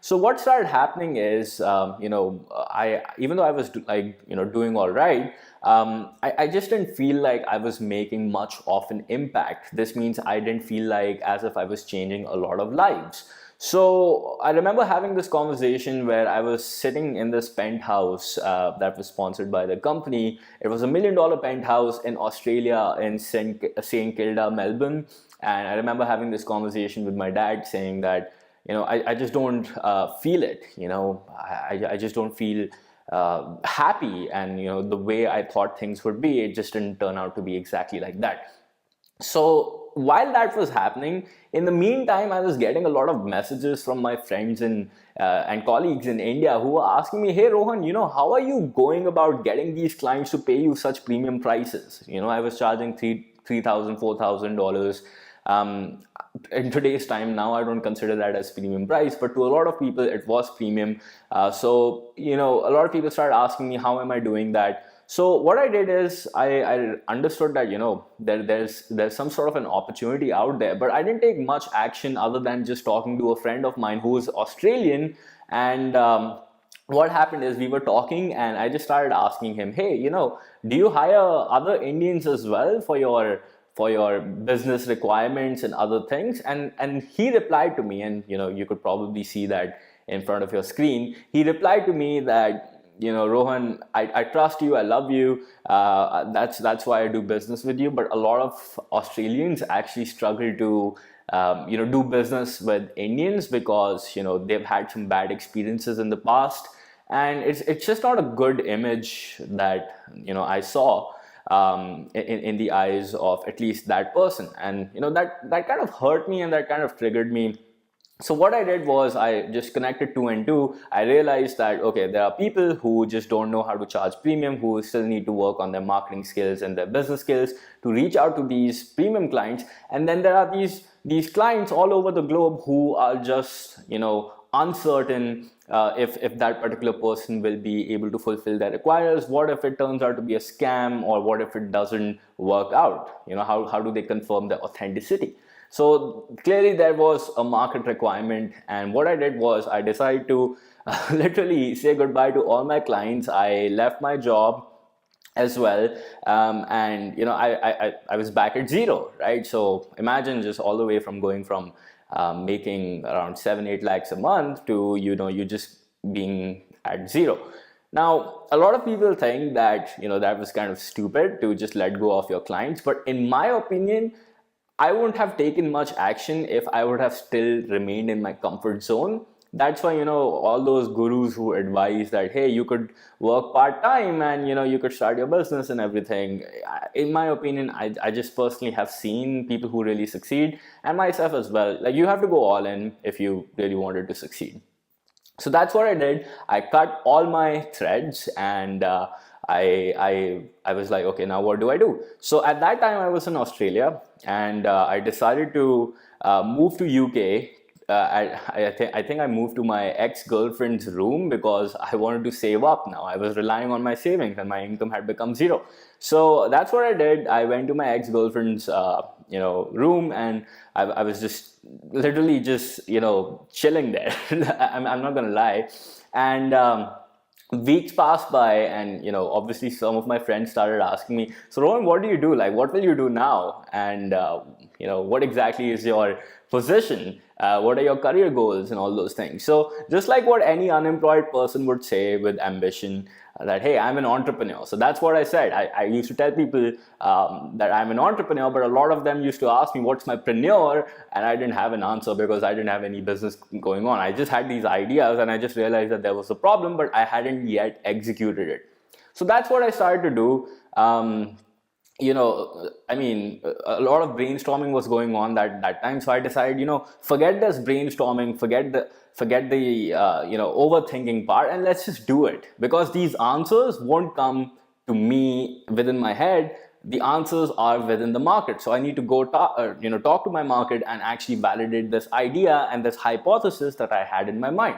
So what started happening is, I even though I was doing all right, I just didn't feel like I was making much of an impact. This means I didn't feel like as if I was changing a lot of lives. So I remember having this conversation where I was sitting in this penthouse that was sponsored by the company. It was $1 million penthouse in Australia in St. Kilda, Melbourne. And I remember having this conversation with my dad saying that, I just don't feel it. I just don't feel happy. And, the way I thought things would be, it just didn't turn out to be exactly like that. So while that was happening, in the meantime, I was getting a lot of messages from my friends and colleagues in India who were asking me, "Hey Rohan, how are you going about getting these clients to pay you such premium prices?" I was charging $3,000, $4,000. In today's time, now I don't consider that as premium price, but to a lot of people it was premium. So a lot of people started asking me, how am I doing that? So what I did is I understood that there's some sort of an opportunity out there, but I didn't take much action other than just talking to a friend of mine who is Australian. And what happened is we were talking and I just started asking him, "Hey, do you hire other Indians as well for your business requirements and other things?" And he replied to me, and you could probably see that in front of your screen. He replied to me that, "Rohan, I trust you, I love you. That's why I do business with you. But a lot of Australians actually struggle to do business with Indians because they've had some bad experiences in the past, and it's just not a good image that I saw." In the eyes of at least that person. And that kind of hurt me and that kind of triggered me. So what I did was I just connected two and two. I realized that, okay, there are people who just don't know how to charge premium, who still need to work on their marketing skills and their business skills to reach out to these premium clients. And then there are these clients all over the globe who are just uncertain if that particular person will be able to fulfill their requirements. What if it turns out to be a scam, or what if it doesn't work out? How do they confirm the authenticity? So clearly there was a market requirement, and what I did was I decided to literally say goodbye to all my clients. I left my job as well, and I was back at zero, right? So imagine just all the way from going from making around 7-8 lakhs a month to you just being at zero. Now, a lot of people think that that was kind of stupid to just let go of your clients, but in my opinion, I wouldn't have taken much action if I would have still remained in my comfort zone. That's why all those gurus who advise that, hey, you could work part-time and you could start your business and everything. In my opinion, I just personally have seen people who really succeed, and myself as well. Like, you have to go all in if you really wanted to succeed. So that's what I did. I cut all my threads, and I was like, okay, now what do I do? So at that time I was in Australia, and I decided to move to UK. I think I moved to my ex-girlfriend's room because I wanted to save up now. I was relying on my savings and my income had become zero. So that's what I did. I went to my ex-girlfriend's room, and I was just literally just chilling there. I'm not gonna lie. And weeks passed by, and obviously some of my friends started asking me, "So Rohan, what do you do? Like, what will you do now? And what exactly is your position? What are your career goals?" and all those things. So just like what any unemployed person would say with ambition, that, hey, I'm an entrepreneur. So that's what I said. I used to tell people that I'm an entrepreneur, but a lot of them used to ask me, "What's my preneur?" And I didn't have an answer because I didn't have any business going on. I just had these ideas, and I just realized that there was a problem, but I hadn't yet executed it. So that's what I started to do. A lot of brainstorming was going on that time. So I decided, forget this brainstorming, forget the overthinking part, and let's just do it, because these answers won't come to me within my head. The answers are within the market. So I need to go talk to my market and actually validate this idea and this hypothesis that I had in my mind.